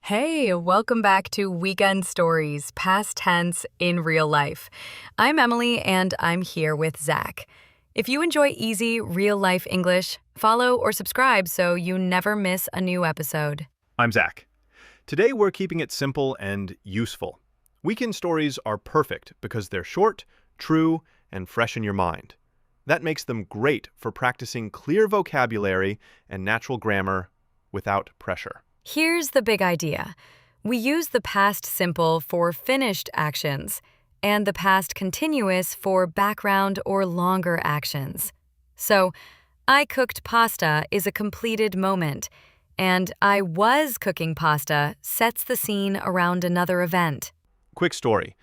Hey, welcome back to Weekend Stories, past tense in real life. I'm Emily and I'm here with Zach. If you enjoy easy, real life English, follow or subscribe so you never miss a new episode. I'm Zach. Today we're keeping it simple and useful. Weekend stories are perfect because they're short, true, and fresh in your mind. That makes them great for practicing clear vocabulary and natural grammar without pressure. Here's the big idea. We use the past simple for finished actions and the past continuous for background or longer actions. So, I cooked pasta is a completed moment, and I was cooking pasta sets the scene around another event. Quick story.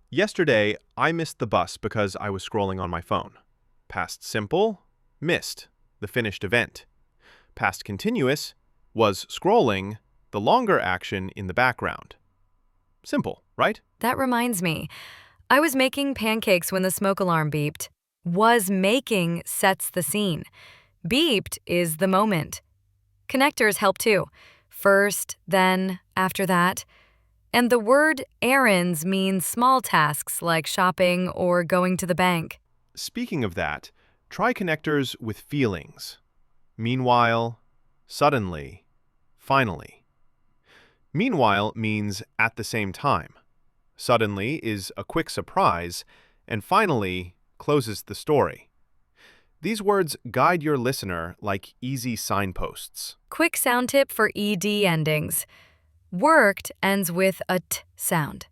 Yesterday, I missed the bus because I was scrolling on my phone. Past simple, missed, the finished event. Past continuous, was scrolling, the longer action in the background. Simple, right? That reminds me, I was making pancakes when the smoke alarm beeped. Was making sets the scene. Beeped is the moment. Connectors help too. First, then, after that. And the word errands means small tasks like shopping or going to the bank. Speaking of that, try connectors with feelings. Meanwhile, suddenly, finally. Meanwhile means at the same time. Suddenly is a quick surprise, and finally closes the story. These words guide your listener like easy signposts. Quick sound tip for ED endings. Worked ends with a t sound.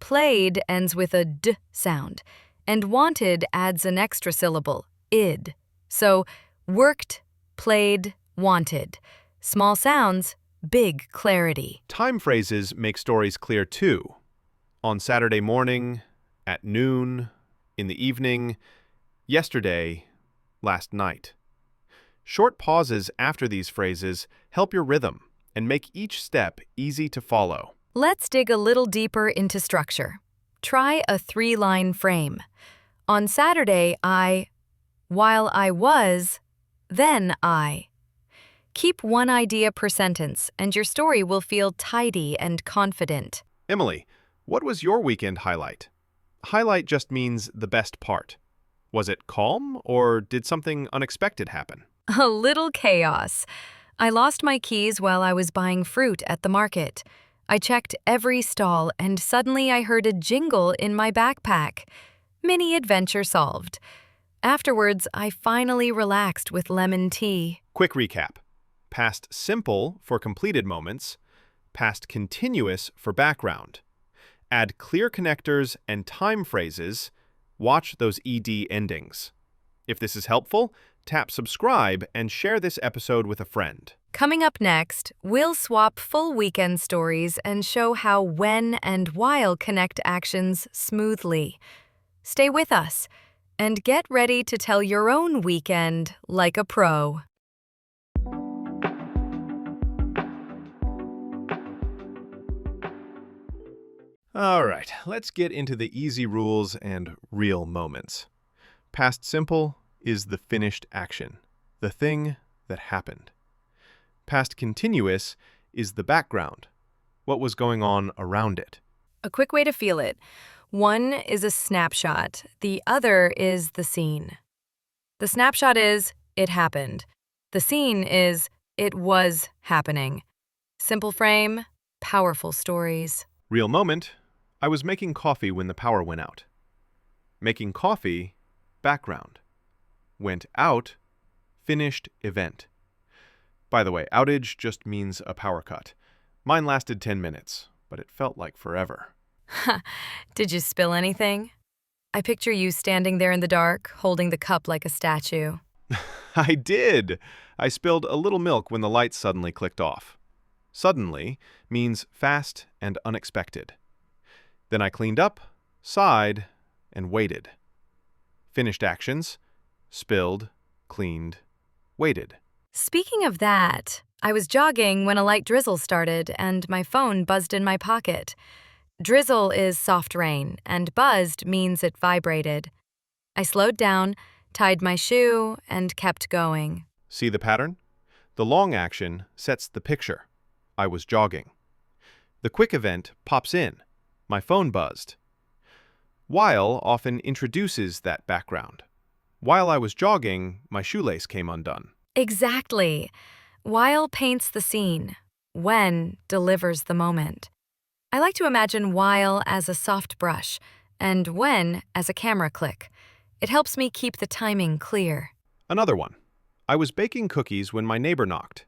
Played ends with a d sound. And wanted adds an extra syllable, id. So, worked, played, wanted. Small sounds, big clarity. Time phrases make stories clear too. On Saturday morning, at noon, in the evening, yesterday, last night. Short pauses after these phrases help your rhythm and make each step easy to follow. Let's dig a little deeper into structure. Try a 3-line frame. On Saturday, while I was, then I. Keep one idea per sentence, and your story will feel tidy and confident. Emily, what was your weekend highlight? Highlight just means the best part. Was it calm, or did something unexpected happen? A little chaos. I lost my keys while I was buying fruit at the market. I checked every stall, and suddenly I heard a jingle in my backpack. Mini adventure solved. Afterwards, I finally relaxed with lemon tea. Quick recap. Past simple for completed moments, past continuous for background. Add clear connectors and time phrases. Watch those ED endings. If this is helpful, tap subscribe and share this episode with a friend. Coming up next, we'll swap full weekend stories and show how when and while connect actions smoothly. Stay with us and get ready to tell your own weekend like a pro. All right, let's get into the easy rules and real moments. Past simple is the finished action, the thing that happened. Past continuous is the background, what was going on around it. A quick way to feel it. One is a snapshot, the other is the scene. The snapshot is, it happened. The scene is, it was happening. Simple frame, powerful stories. Real moment, I was making coffee when the power went out. Making coffee, background. Went out, finished event. By the way, outage just means a power cut. Mine lasted 10 minutes, but it felt like forever. Did you spill anything? I picture you standing there in the dark, holding the cup like a statue. I did! I spilled a little milk when the lights suddenly clicked off. Suddenly means fast and unexpected. Then I cleaned up, sighed, and waited. Finished actions, spilled, cleaned, waited. Speaking of that, I was jogging when a light drizzle started and my phone buzzed in my pocket. Drizzle is soft rain, and buzzed means it vibrated. I slowed down, tied my shoe, and kept going. See the pattern? The long action sets the picture. I was jogging. The quick event pops in. My phone buzzed. While often introduces that background. While I was jogging, my shoelace came undone. Exactly. While paints the scene, when delivers the moment. I like to imagine while as a soft brush and when as a camera click. It helps me keep the timing clear. Another one. I was baking cookies when my neighbor knocked.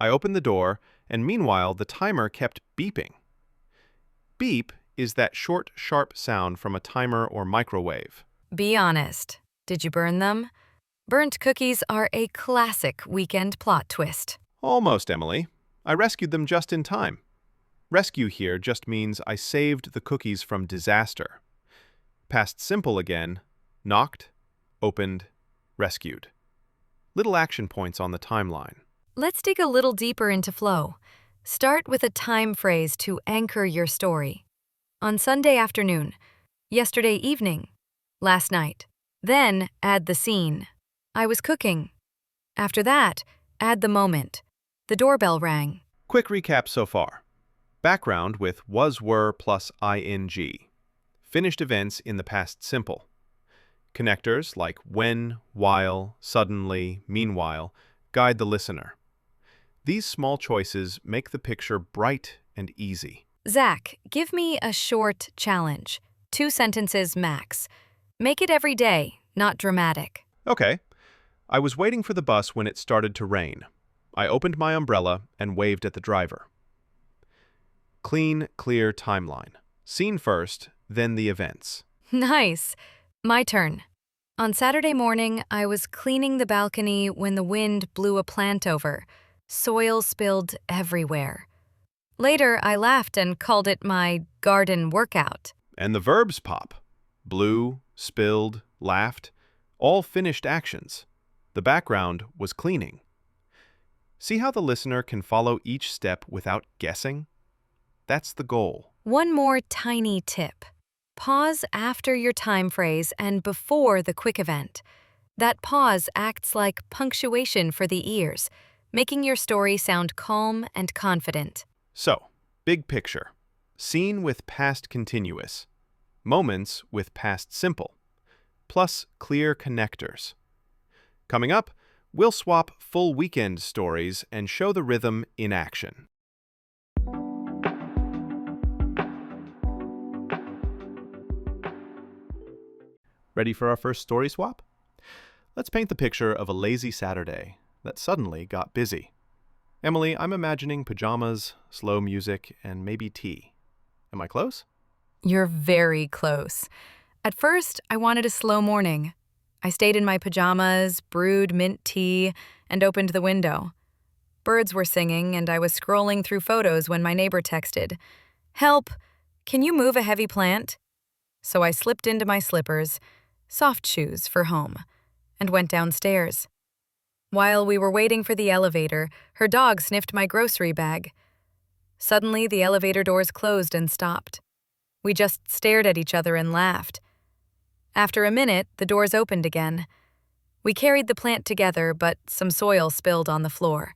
I opened the door, and meanwhile the timer kept beeping. Beep is that short, sharp sound from a timer or microwave. Be honest. Did you burn them? Burnt cookies are a classic weekend plot twist. Almost, Emily. I rescued them just in time. Rescue here just means I saved the cookies from disaster. Past simple again, knocked, opened, rescued. Little action points on the timeline. Let's dig a little deeper into flow. Start with a time phrase to anchor your story. On Sunday afternoon, yesterday evening, last night. Then add the scene. I was cooking. After that, add the moment. The doorbell rang. Quick recap so far. Background with was, were plus ing. Finished events in the past simple. Connectors like when, while, suddenly, meanwhile guide the listener. These small choices make the picture bright and easy. Zach, give me a short challenge. 2 sentences max. Make it every day, not dramatic. Okay. I was waiting for the bus when it started to rain. I opened my umbrella and waved at the driver. Clean, clear timeline. Scene first, then the events. Nice. My turn. On Saturday morning, I was cleaning the balcony when the wind blew a plant over. Soil spilled everywhere. Later, I laughed and called it my garden workout. And the verbs pop. Blew, spilled, laughed. All finished actions. The background was cleaning. See how the listener can follow each step without guessing? That's the goal. One more tiny tip. Pause after your time phrase and before the quick event. That pause acts like punctuation for the ears, making your story sound calm and confident. So, big picture. Scene with past continuous. Moments with past simple. Plus clear connectors. Coming up, we'll swap full weekend stories and show the rhythm in action. Ready for our first story swap? Let's paint the picture of a lazy Saturday that suddenly got busy. Emily, I'm imagining pajamas, slow music, and maybe tea. Am I close? You're very close. At first, I wanted a slow morning. I stayed in my pajamas, brewed mint tea, and opened the window. Birds were singing, and I was scrolling through photos when my neighbor texted, "Help! Can you move a heavy plant?" So I slipped into my slippers, soft shoes for home, and went downstairs. While we were waiting for the elevator, her dog sniffed my grocery bag. Suddenly, the elevator doors closed and stopped. We just stared at each other and laughed. After a minute, the doors opened again. We carried the plant together, but some soil spilled on the floor.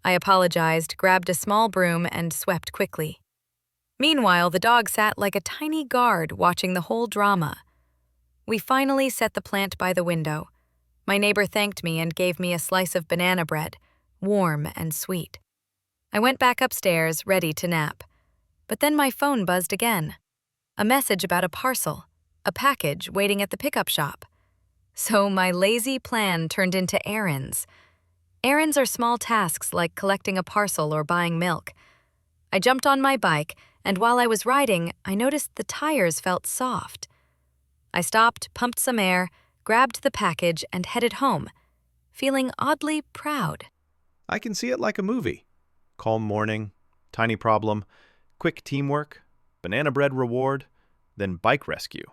I apologized, grabbed a small broom, and swept quickly. Meanwhile, the dog sat like a tiny guard watching the whole drama. We finally set the plant by the window. My neighbor thanked me and gave me a slice of banana bread, warm and sweet. I went back upstairs, ready to nap. But then my phone buzzed again. A message about a parcel, a package waiting at the pickup shop. So my lazy plan turned into errands. Errands are small tasks like collecting a parcel or buying milk. I jumped on my bike, and while I was riding, I noticed the tires felt soft. I stopped, pumped some air, grabbed the package, and headed home, feeling oddly proud. I can see it like a movie. Calm morning, tiny problem, quick teamwork, banana bread reward, then bike rescue.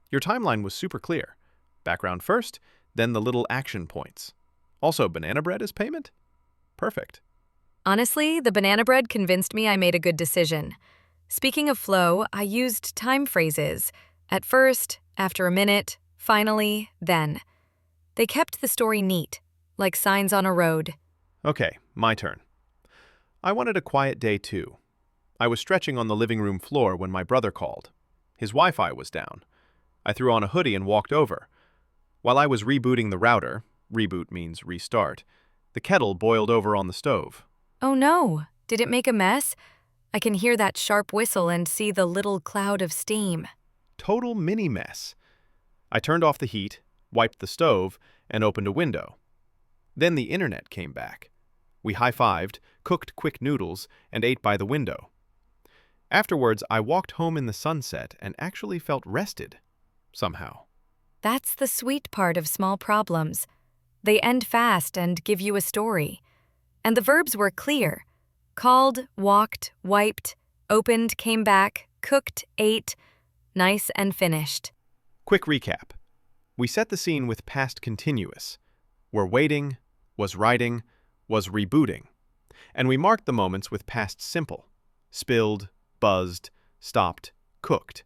Your timeline was super clear. Background first, then the little action points. Also, banana bread as payment? Perfect. Honestly, the banana bread convinced me I made a good decision. Speaking of flow, I used time phrases. At first, after a minute, finally, then. They kept the story neat, like signs on a road. Okay, my turn. I wanted a quiet day too. I was stretching on the living room floor when my brother called. His Wi-Fi was down. I threw on a hoodie and walked over. While I was rebooting the router, reboot means restart, the kettle boiled over on the stove. Oh no, did it make a mess? I can hear that sharp whistle and see the little cloud of steam. Total mini mess. I turned off the heat, wiped the stove, and opened a window. Then the internet came back. We high-fived, cooked quick noodles, and ate by the window. Afterwards, I walked home in the sunset and actually felt rested, somehow. That's the sweet part of small problems. They end fast and give you a story. And the verbs were clear. Called, walked, wiped, opened, came back, cooked, ate, nice and finished. Quick recap. We set the scene with past continuous. Were waiting, was writing, was rebooting. And we marked the moments with past simple. Spilled, buzzed, stopped, cooked.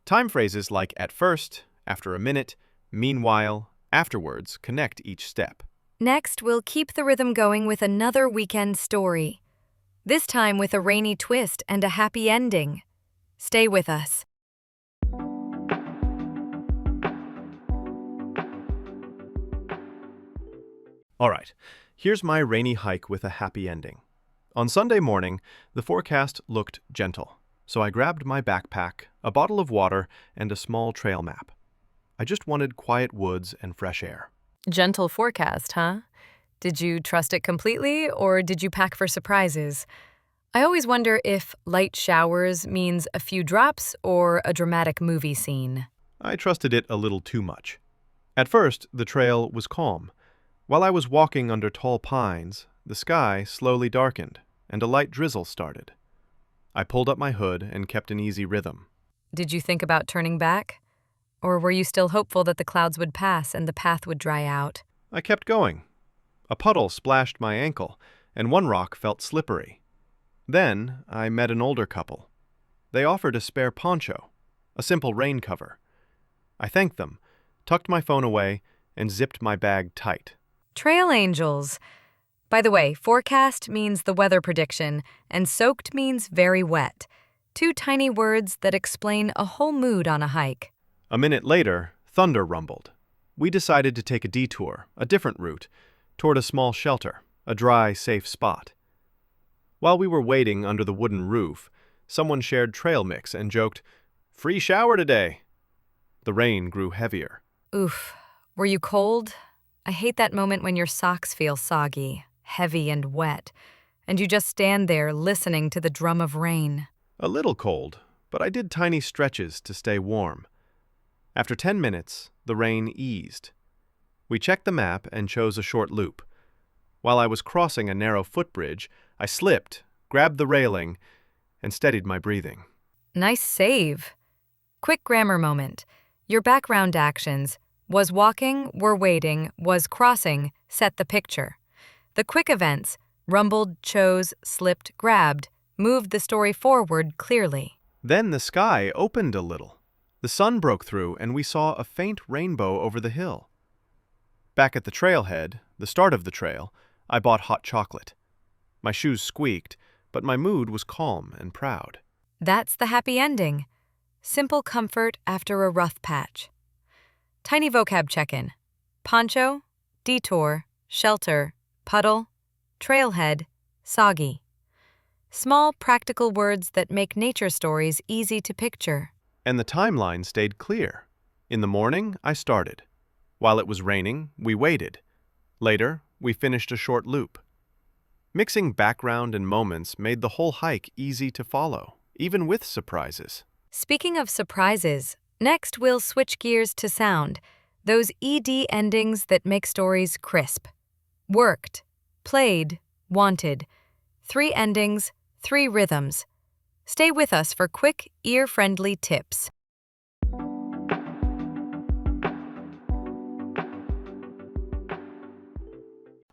Time phrases like at first, after a minute, meanwhile, afterwards connect each step. Next, we'll keep the rhythm going with another weekend story. This time with a rainy twist and a happy ending. Stay with us. All right, here's my rainy hike with a happy ending. On Sunday morning, the forecast looked gentle, so I grabbed my backpack, a bottle of water, and a small trail map. I just wanted quiet woods and fresh air. Gentle forecast, huh? Did you trust it completely, or did you pack for surprises? I always wonder if light showers means a few drops or a dramatic movie scene. I trusted it a little too much. At first, the trail was calm. While I was walking under tall pines, the sky slowly darkened, and a light drizzle started. I pulled up my hood and kept an easy rhythm. Did you think about turning back? Or were you still hopeful that the clouds would pass and the path would dry out? I kept going. A puddle splashed my ankle, and one rock felt slippery. Then I met an older couple. They offered a spare poncho, a simple rain cover. I thanked them, tucked my phone away, and zipped my bag tight. Trail angels. By the way, forecast means the weather prediction, and soaked means very wet. Two tiny words that explain a whole mood on a hike. A minute later, thunder rumbled. We decided to take a detour, a different route, toward a small shelter, a dry, safe spot. While we were waiting under the wooden roof, someone shared trail mix and joked, "Free shower today." The rain grew heavier. Oof. Were you cold? I hate that moment when your socks feel soggy, heavy and wet, and you just stand there listening to the drum of rain. A little cold, but I did tiny stretches to stay warm. After 10 minutes, the rain eased. We checked the map and chose a short loop. While I was crossing a narrow footbridge, I slipped, grabbed the railing, and steadied my breathing. Nice save. Quick grammar moment. Your background actions, was walking, were waiting, was crossing, set the picture. The quick events, rumbled, chose, slipped, grabbed, moved the story forward clearly. Then the sky opened a little. The sun broke through and we saw a faint rainbow over the hill. Back at the trailhead, the start of the trail, I bought hot chocolate. My shoes squeaked, but my mood was calm and proud. That's the happy ending. Simple comfort after a rough patch. Tiny vocab check-in. Poncho, detour, shelter, puddle, trailhead, soggy. Small, practical words that make nature stories easy to picture. And the timeline stayed clear. In the morning, I started. While it was raining, we waited. Later, we finished a short loop. Mixing background and moments made the whole hike easy to follow, even with surprises. Speaking of surprises, next we'll switch gears to sound, those ED endings that make stories crisp. Worked, played, wanted. 3 endings, 3 rhythms. Stay with us for quick, ear-friendly tips.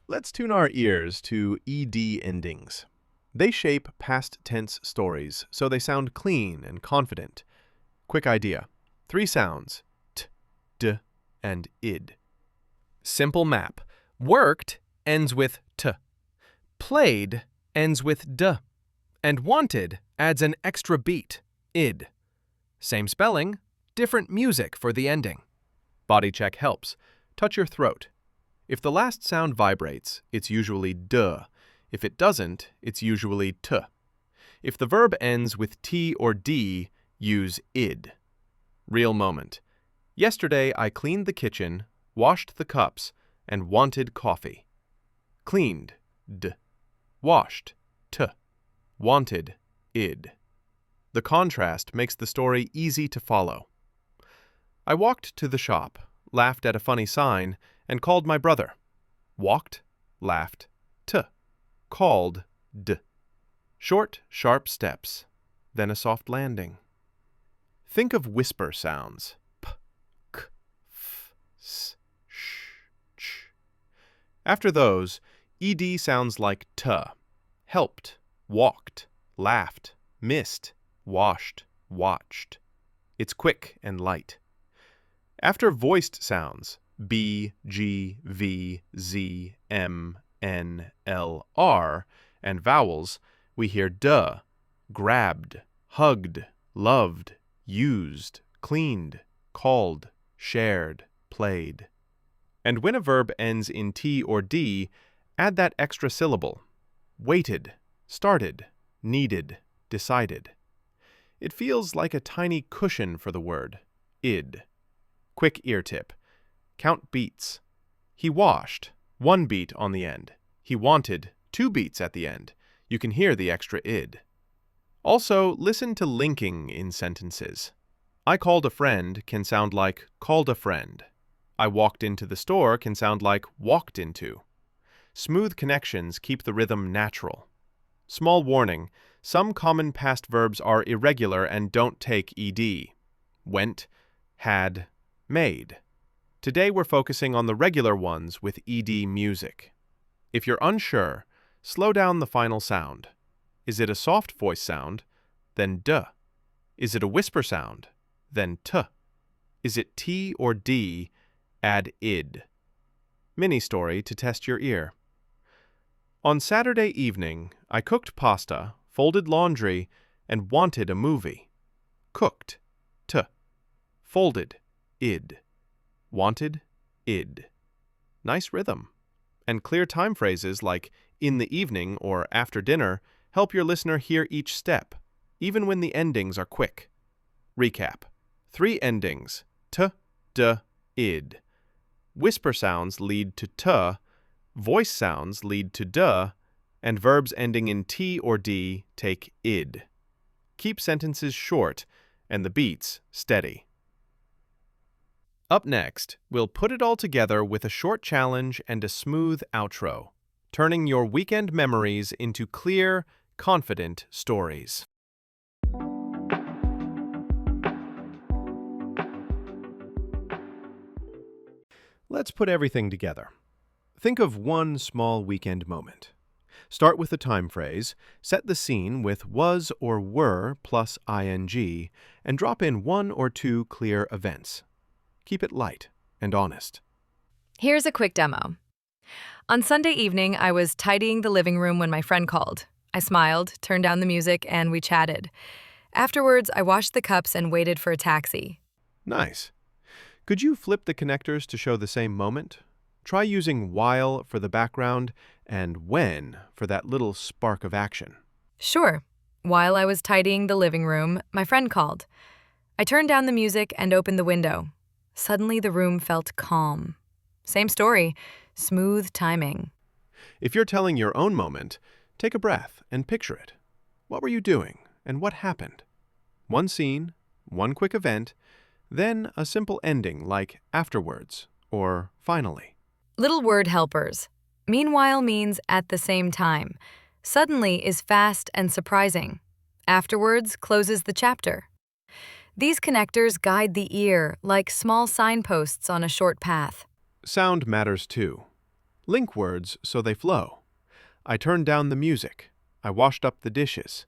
Let's tune our ears to ED endings. They shape past tense stories, so they sound clean and confident. Quick idea. 3 sounds, t, d, and id. Simple map. Worked ends with t. Played ends with d. And wanted adds an extra beat, id. Same spelling, different music for the ending. Body check helps. Touch your throat. If the last sound vibrates, it's usually duh. If it doesn't, it's usually t. If the verb ends with t or d, use id. Real moment. Yesterday I cleaned the kitchen, washed the cups, and wanted coffee. Cleaned, d. Washed, t. Wanted, id. The contrast makes the story easy to follow. I walked to the shop, laughed at a funny sign, and called my brother. Walked, laughed, t. Called, d. Short, sharp steps, then a soft landing. Think of whisper sounds. P, k, f, s, sh, ch. After those, ed sounds like t. Helped, walked, laughed, missed, washed, watched. It's quick and light. After voiced sounds, b, g, v, z, m, n, l, r, and vowels, we hear duh, grabbed, hugged, loved, used, cleaned, called, shared, played. And when a verb ends in t or d, add that extra syllable. Waited, started, needed, decided. It feels like a tiny cushion for the word, id. Quick ear tip. Count beats. He washed, 1 beat on the end. He wanted, 2 beats at the end. You can hear the extra id. Also, listen to linking in sentences. I called a friend can sound like called a friend. I walked into the store can sound like walked into. Smooth connections keep the rhythm natural. Small warning, some common past verbs are irregular and don't take ed. Went, had, made. Today we're focusing on the regular ones with ed music. If you're unsure, slow down the final sound. Is it a soft voice sound? Then duh. Is it a whisper sound? Then t. Is it t or d? Add id. Mini story to test your ear. On Saturday evening, I cooked pasta, folded laundry, and wanted a movie. Cooked, t. Folded, id. Wanted, id. Nice rhythm. And clear time phrases like in the evening or after dinner help your listener hear each step, even when the endings are quick. Recap. 3 endings, t, d, id. Whisper sounds lead to t, voice sounds lead to duh, and verbs ending in t or d take id. Keep sentences short and the beats steady. Up next, we'll put it all together with a short challenge and a smooth outro, turning your weekend memories into clear, confident stories. Let's put everything together. Think of one small weekend moment. Start with a time phrase, set the scene with was or were plus ing, and drop in 1 or 2 clear events. Keep it light and honest. Here's a quick demo. On Sunday evening, I was tidying the living room when my friend called. I smiled, turned down the music, and we chatted. Afterwards, I washed the cups and waited for a taxi. Nice. Could you flip the connectors to show the same moment? Try using while for the background and when for that little spark of action. Sure. While I was tidying the living room, my friend called. I turned down the music and opened the window. Suddenly, the room felt calm. Same story, smooth timing. If you're telling your own moment, take a breath and picture it. What were you doing and what happened? One scene, one quick event, then a simple ending like afterwards or finally. Little word helpers. Meanwhile means at the same time. Suddenly is fast and surprising. Afterwards closes the chapter. These connectors guide the ear like small signposts on a short path. Sound matters too. Link words so they flow. I turned down the music. I washed up the dishes.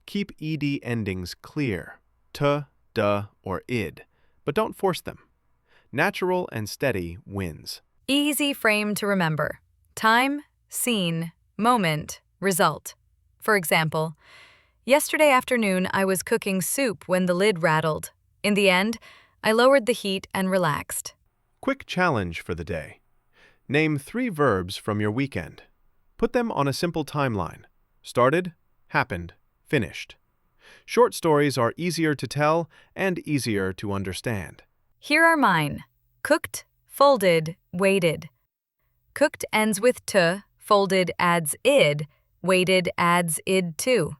Keep ed endings clear, t, duh, or id, but don't force them. Natural and steady wins. Easy frame to remember. Time, scene, moment, result. For example, yesterday afternoon I was cooking soup when the lid rattled. In the end, I lowered the heat and relaxed. Quick challenge for the day. Name 3 verbs from your weekend. Put them on a simple timeline. Started, happened, finished. Short stories are easier to tell and easier to understand. Here are mine. Cooked, folded, waited. Cooked ends with t, folded adds id, waited adds id too.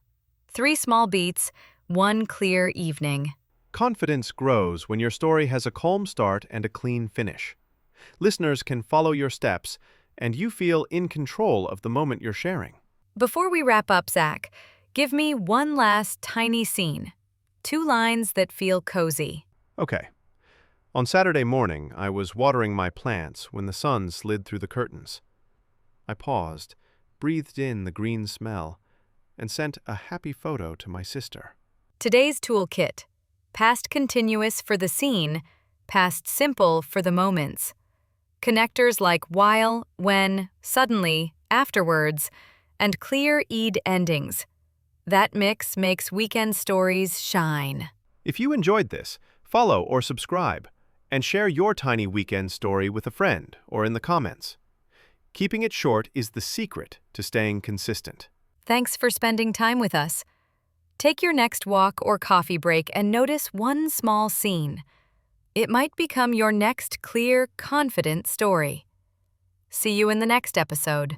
3 small beats, 1 clear evening. Confidence grows when your story has a calm start and a clean finish. Listeners can follow your steps, and you feel in control of the moment you're sharing. Before we wrap up, Zach, give me one last tiny scene. 2 lines that feel cozy. Okay. On Saturday morning, I was watering my plants when the sun slid through the curtains. I paused, breathed in the green smell, and sent a happy photo to my sister. Today's toolkit. Past continuous for the scene, past simple for the moments. Connectors like while, when, suddenly, afterwards, and clear ed endings. That mix makes weekend stories shine. If you enjoyed this, follow or subscribe, and share your tiny weekend story with a friend or in the comments. Keeping it short is the secret to staying consistent. Thanks for spending time with us. Take your next walk or coffee break and notice one small scene. It might become your next clear, confident story. See you in the next episode.